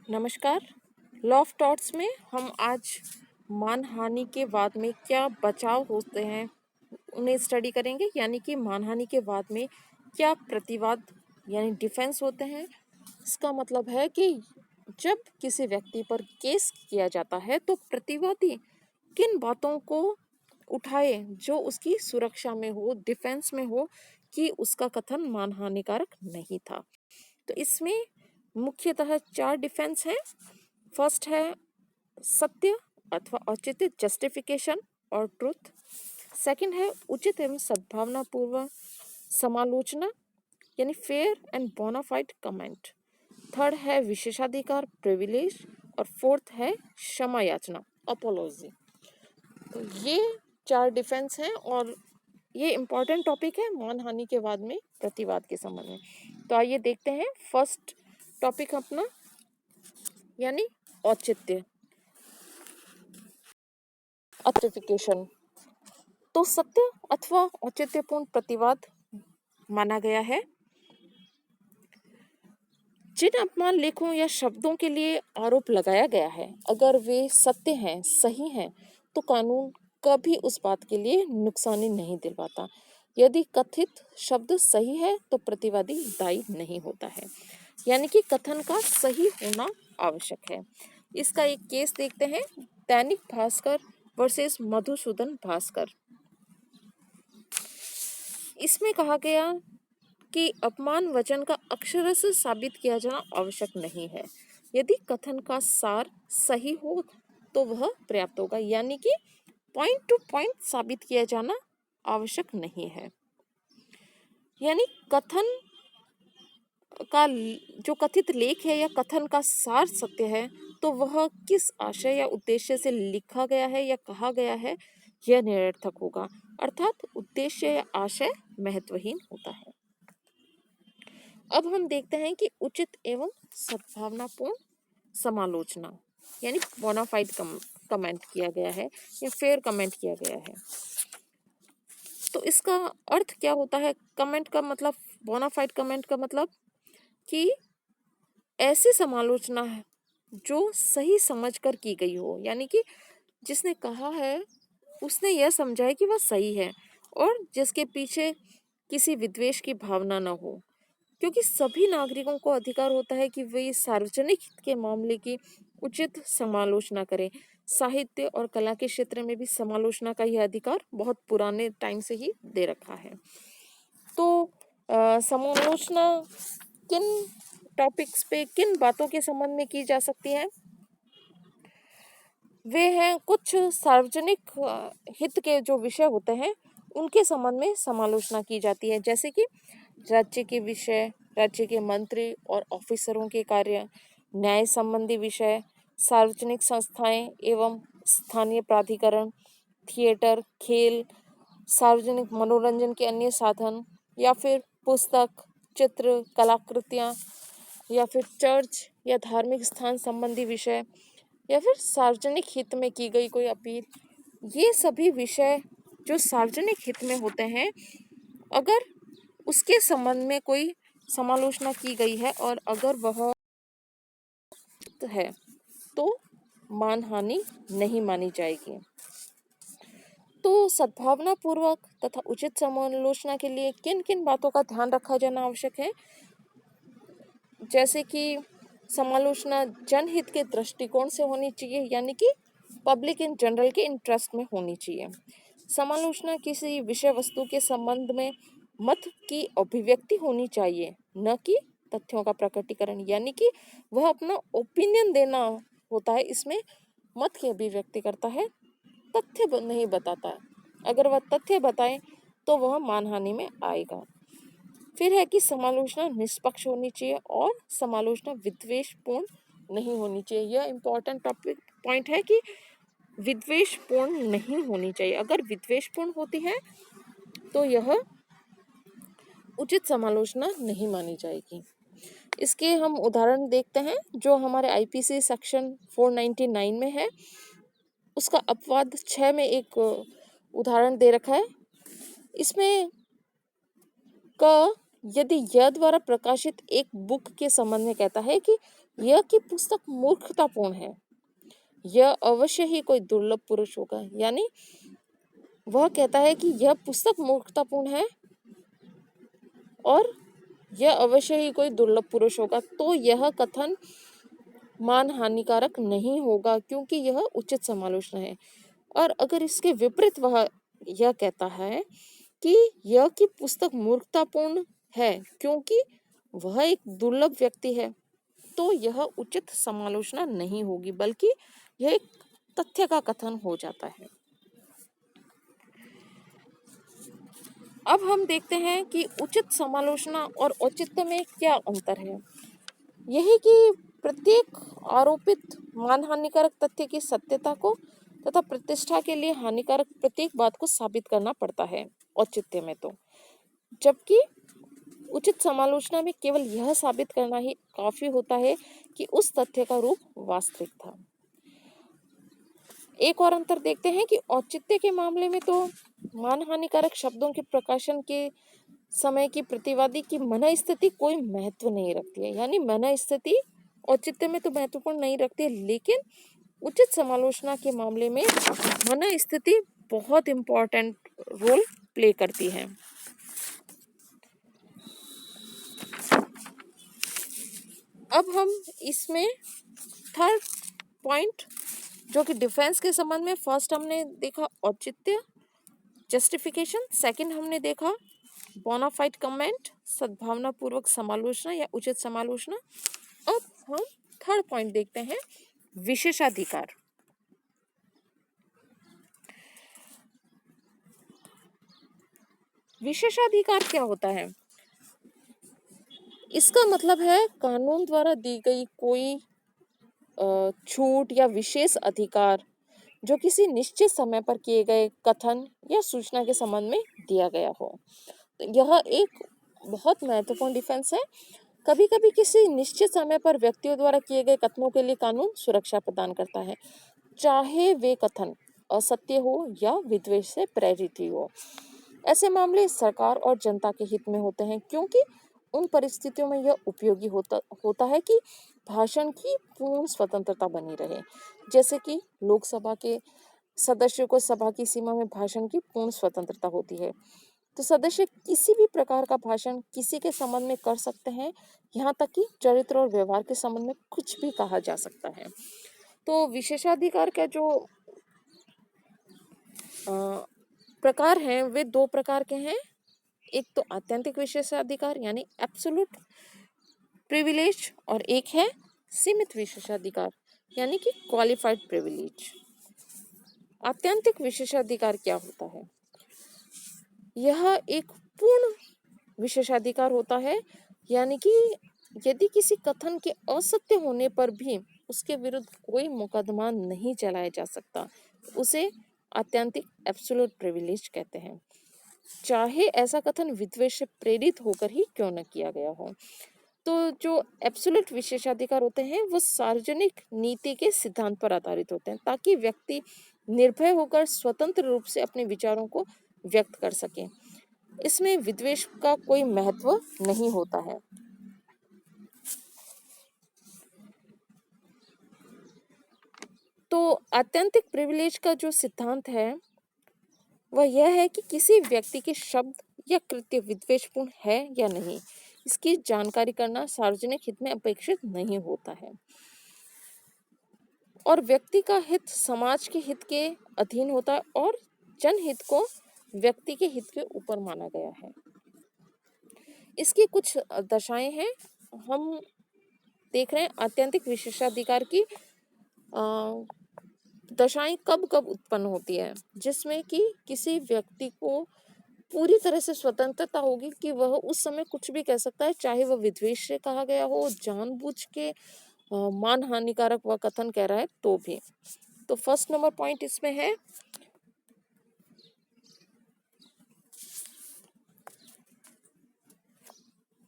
नमस्कार। Law of thoughts में हम आज मानहानि के वाद में क्या बचाव होते हैं उन्हें स्टडी करेंगे, यानी कि मानहानि के वाद में क्या प्रतिवाद यानी डिफेंस होते हैं। इसका मतलब है कि जब किसी व्यक्ति पर केस किया जाता है तो प्रतिवादी किन बातों को उठाए जो उसकी सुरक्षा में हो, डिफेंस में हो कि उसका कथन मानहानिकारक नहीं था। तो इसमें मुख्यतः 4 डिफेंस हैं। फर्स्ट है सत्य अथवा औचित्य, जस्टिफिकेशन और ट्रुथ। सेकंड है उचित एवं सद्भावनापूर्वक समालोचना यानी fair and bonafide comment. Third है विशेषाधिकार, प्रिविलेज। और फोर्थ है क्षमा याचना, अपोलॉजी। तो ये 4 डिफेंस हैं और ये इम्पोर्टेंट टॉपिक है मानहानि के वाद में प्रतिवाद के संबंध में। तो आइए देखते हैं फर्स्ट टॉपिक अपना यानी औचित्य, ऑथेंटिफिकेशन। तो सत्य अथवा औचित्यपूर्ण प्रतिवाद माना गया है जिन अपमान लेखों या शब्दों के लिए आरोप लगाया गया है, अगर वे सत्य हैं, सही हैं, तो कानून कभी उस बात के लिए नुकसानी नहीं दिलवाता। यदि कथित शब्द सही है तो प्रतिवादी दायी नहीं होता है, यानी कि कथन का सही होना आवश्यक है। इसका एक केस देखते हैं, दैनिक भास्कर वर्सेस मधुसूदन भास्कर। इसमें कहा गया कि अपमान वचन का अक्षरश साबित किया जाना आवश्यक नहीं है। यदि कथन का सार सही हो तो वह पर्याप्त होगा, यानी कि पॉइंट टू पॉइंट साबित किया जाना आवश्यक नहीं है। यानी कथन का जो कथित लेख है या कथन का सार सत्य है तो वह किस आशय या उद्देश्य से लिखा गया है या कहा गया है यह निरर्थक होगा, अर्थात उद्देश्य या आशय महत्वहीन होता है। अब हम देखते हैं कि उचित एवं सद्भावनापूर्ण समालोचना यानी बोनाफाइड कमेंट किया गया है या फेयर कमेंट किया गया है। तो इसका अर्थ क्या होता है? कमेंट का मतलब, बोनाफाइड कमेंट का मतलब कि ऐसी समालोचना है जो सही समझकर की गई हो, यानी कि जिसने कहा है उसने यह समझा है कि वह सही है और जिसके पीछे किसी विद्वेष की भावना न हो, क्योंकि सभी नागरिकों को अधिकार होता है कि वे सार्वजनिक हित के मामले की उचित समालोचना करें। साहित्य और कला के क्षेत्र में भी समालोचना का यह अधिकार बहुत पुराने टाइम से ही दे रखा है। तो समालोचना किन टॉपिक्स पे, किन बातों के संबंध में की जा सकती है? वे हैं कुछ सार्वजनिक हित के जो विषय होते हैं उनके संबंध में समालोचना की जाती है, जैसे कि राज्य के विषय, राज्य के मंत्री और ऑफिसरों के कार्य, न्याय संबंधी विषय, सार्वजनिक संस्थाएं एवं स्थानीय प्राधिकरण, थिएटर, खेल, सार्वजनिक मनोरंजन के अन्य साधन, या फिर पुस्तक, चित्र, कलाकृतियाँ, या फिर चर्च या धार्मिक स्थान संबंधी विषय, या फिर सार्वजनिक हित में की गई कोई अपील। ये सभी विषय जो सार्वजनिक हित में होते हैं, अगर उसके संबंध में कोई समालोचना की गई है और अगर वह है तो मानहानि नहीं मानी जाएगी। तो सद्भावनापूर्वक तथा उचित समालोचना के लिए किन किन बातों का ध्यान रखा जाना आवश्यक है? जैसे कि समालोचना जनहित के दृष्टिकोण से होनी चाहिए, यानी कि पब्लिक इन जनरल के इंटरेस्ट में होनी चाहिए। समालोचना किसी विषय वस्तु के संबंध में मत की अभिव्यक्ति होनी चाहिए, न कि तथ्यों का प्रकटीकरण, यानी कि वह अपना ओपिनियन देना होता है, इसमें मत की अभिव्यक्ति करता है, तथ्य नहीं बताता है। अगर वह तथ्य बताए तो वह मानहानि में आएगा। फिर है कि समालोचना निष्पक्ष होनी चाहिए और समालोचना विद्वेषपूर्ण नहीं होनी चाहिए। यह इम्पोर्टेंट टॉपिक पॉइंट है कि विद्वेषपूर्ण नहीं होनी चाहिए। अगर विद्वेषपूर्ण होती है तो यह उचित समालोचना नहीं मानी जाएगी। इसके हम उदाहरण देखते हैं जो हमारे आईपीसी सेक्शन 499 में है। उसका अपवाद 6 में एक उदाहरण दे रखा है। इसमें क यदि यह द्वारा प्रकाशित एक बुक के संबंध में कहता है कि यह की पुस्तक मूर्खतापूर्ण है, यह अवश्य ही कोई दुर्लभ पुरुष होगा। यानी वह कहता है कि यह पुस्तक मूर्खतापूर्ण है और यह अवश्य ही कोई दुर्लभ पुरुष होगा, तो यह कथन मान हानिकारक नहीं होगा क्योंकि यह उचित समालोचना है। और अगर इसके विपरीत वह यह कहता है कि यह की पुस्तक मूर्खतापूर्ण है क्योंकि वह एक दुर्लभ व्यक्ति है, तो यह उचित समालोचना नहीं होगी, बल्कि यह एक तथ्य का कथन हो जाता है। अब हम देखते हैं कि उचित समालोचना और औचित्य में क्या अंतर है। यही कि प्रत्येक आरोपित मानहानिकारक तथ्य की सत्यता को तथा प्रतिष्ठा के लिए हानिकारक प्रत्येक बात को साबित करना पड़ता है औचित्य में, तो जबकि उचित समालोचना में केवल यह साबित करना ही काफी होता है कि उस तथ्य का रूप वास्तविक था। एक और अंतर देखते हैं कि औचित्य के मामले में तो मानहानिकारक शब्दों के प्रकाशन के समय की प्रतिवादी की मन स्थिति कोई महत्व नहीं रखती है। यानी मन स्थिति औचित्य में तो महत्वपूर्ण नहीं रखती है, लेकिन उचित समालोचना के मामले में मन स्थिति बहुत इम्पोर्टेंट रोल प्ले करती है। अब हम इसमें थर्ड पॉइंट जो कि डिफेंस के संबंध में, फर्स्ट हमने देखा औचित्य जस्टिफिकेशन, सेकंड हमने देखा बोनाफाइड कमेंट सद्भावना पूर्वक समालोचना या उचित समालोचना। अब हम थर्ड पॉइंट देखते हैं विशेषाधिकार। विशेषाधिकार क्या होता है? इसका मतलब है कानून द्वारा दी गई कोई छूट या विशेष अधिकार जो किसी निश्चित समय पर किए गए कथन या सूचना के संबंध में दिया गया हो। तो यह एक बहुत महत्वपूर्ण डिफेंस है। कभी कभी किसी निश्चित समय पर व्यक्तियों द्वारा किए गए कथनों के लिए कानून सुरक्षा प्रदान करता है, चाहे वे कथन असत्य हो या विद्वेष से प्रेरित ही हो। ऐसे मामले सरकार और जनता के हित में होते हैं, क्योंकि उन परिस्थितियों में यह उपयोगी होता है कि भाषण की पूर्ण स्वतंत्रता बनी रहे। जैसे कि लोकसभा के सदस्यों को सभा की सीमा में भाषण की पूर्ण स्वतंत्रता होती है, तो सदस्य किसी भी प्रकार का भाषण किसी के संबंध में कर सकते हैं, यहाँ तक कि चरित्र और व्यवहार के संबंध में कुछ भी कहा जा सकता है। तो विशेषाधिकार का जो प्रकार हैं वे दो प्रकार के हैं। एक तो आत्यंतिक विशेषाधिकार यानी एब्सोल्यूट प्रिविलेज, और एक है सीमित विशेषाधिकार यानी कि क्वालिफाइड प्रिविलेज। आत्यंतिक विशेषाधिकार क्या होता है? यह एक पूर्ण विशेषाधिकार होता है, यानी कि यदि किसी कथन के असत्य होने पर भी उसके विरुद्ध कोई मुकदमा नहीं चलाया जा सकता, उसे आत्यंतिक एब्सोल्यूट प्रिविलेज कहते हैं, चाहे ऐसा कथन विद्वेष से प्रेरित होकर ही क्यों न किया गया हो। तो जो एब्सोल्यूट विशेषाधिकार होते हैं वो सार्वजनिक नीति के सिद्धांत पर आधारित होते हैं, ताकि व्यक्ति निर्भय होकर स्वतंत्र रूप से अपने विचारों को व्यक्त कर सके। इसमें विद्वेष का कोई महत्व नहीं होता है। तो आत्यंतिक प्रिविलेज का जो सिद्धांत है वह यह है कि किसी व्यक्ति के शब्द या कृत्य विद्वेषपूर्ण है या नहीं, इसकी जानकारी करना सार्वजनिक हित में अपेक्षित नहीं होता है, और व्यक्ति का हित समाज के हित के अधीन होता है और जनहित को व्यक्ति के हित के ऊपर माना गया है। इसकी कुछ दशाएं हैं, हम देख रहे हैं आत्यंतिक विशेषाधिकार की दशाएं कब कब उत्पन्न होती है, जिसमें कि किसी व्यक्ति को पूरी तरह से स्वतंत्रता होगी कि वह उस समय कुछ भी कह सकता है, चाहे वह विद्वेष से कहा गया हो, जानबूझ के मान हानिकारक वह कथन कह रहा है तो भी। तो फर्स्ट नंबर पॉइंट इसमें है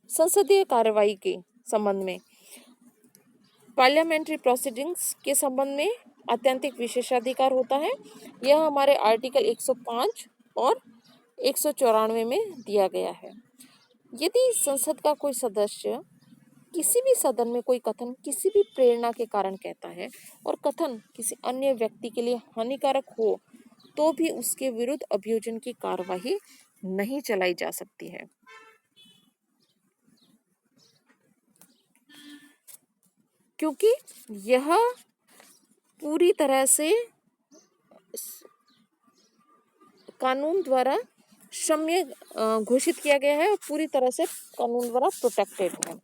संसदीय कार्यवाही के संबंध में, पार्लियामेंट्री प्रोसीडिंग्स के संबंध में आत्यंतिक विशेषाधिकार होता है। यह हमारे आर्टिकल 105 और 194 में दिया गया है। यदि संसद का कोई सदस्य किसी भी सदन में कोई कथन किसी भी प्रेरणा के कारण कहता है और कथन किसी अन्य व्यक्ति के लिए हानिकारक हो तो भी उसके विरुद्ध अभियोजन की कार्यवाही नहीं चलाई जा सकती है। क्योंकि यह पूरी तरह से कानून द्वारा क्षम्य घोषित किया गया है और पूरी तरह से कानून द्वारा प्रोटेक्टेड है।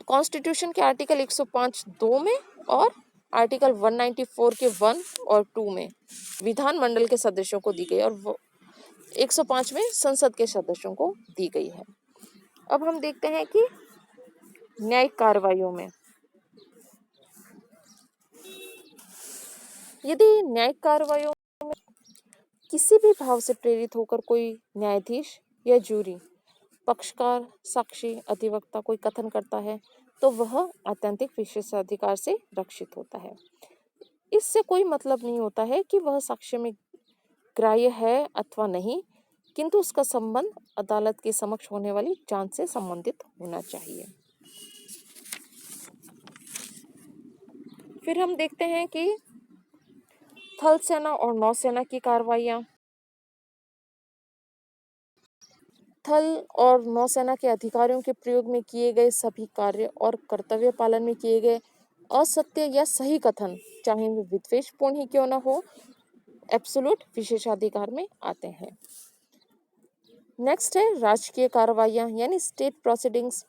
कॉन्स्टिट्यूशन के आर्टिकल 105(2) में और आर्टिकल 194 के 1 और 2 में विधानमंडल के सदस्यों को दी गई और 105 में संसद के सदस्यों को दी गई है। अब हम देखते हैं कि न्यायिक कार्रवाइयों में यदि न्यायिक कार्रवाइयों में किसी भी भाव से प्रेरित होकर कोई न्यायाधीश या जूरी, पक्षकार, साक्षी, अधिवक्ता कोई कथन करता है तो वह आत्यंतिक विशेषाधिकार से रक्षित होता है। इससे कोई मतलब नहीं होता है कि वह साक्ष्य में ग्राह्य है अथवा नहीं, किंतु उसका संबंध अदालत के समक्ष होने वाली जांच से संबंधित होना चाहिए। फिर हम देखते हैं कि थल सेना और नौसेना की कार्रवाइयां। थल और नौसेना के अधिकारियों के प्रयोग में किए गए सभी कार्य और कर्तव्य पालन में किए गए असत्य या सही कथन, चाहे वे विद्वेषपूर्ण ही क्यों न हो, एब्सोल्यूट विशेषाधिकार में आते हैं। नेक्स्ट है राजकीय कार्रवाइयां यानी स्टेट प्रोसीडिंग्स।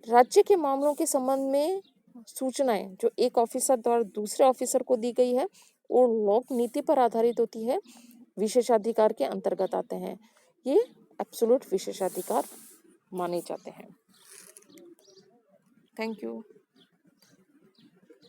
राज्य के मामलों के संबंध में सूचनाएं जो एक ऑफिसर द्वारा दूसरे ऑफिसर को दी गई है और लोक नीति पर आधारित होती है, विशेषाधिकार के अंतर्गत आते हैं। ये एब्सोल्यूट विशेषाधिकार माने जाते हैं। Thank you.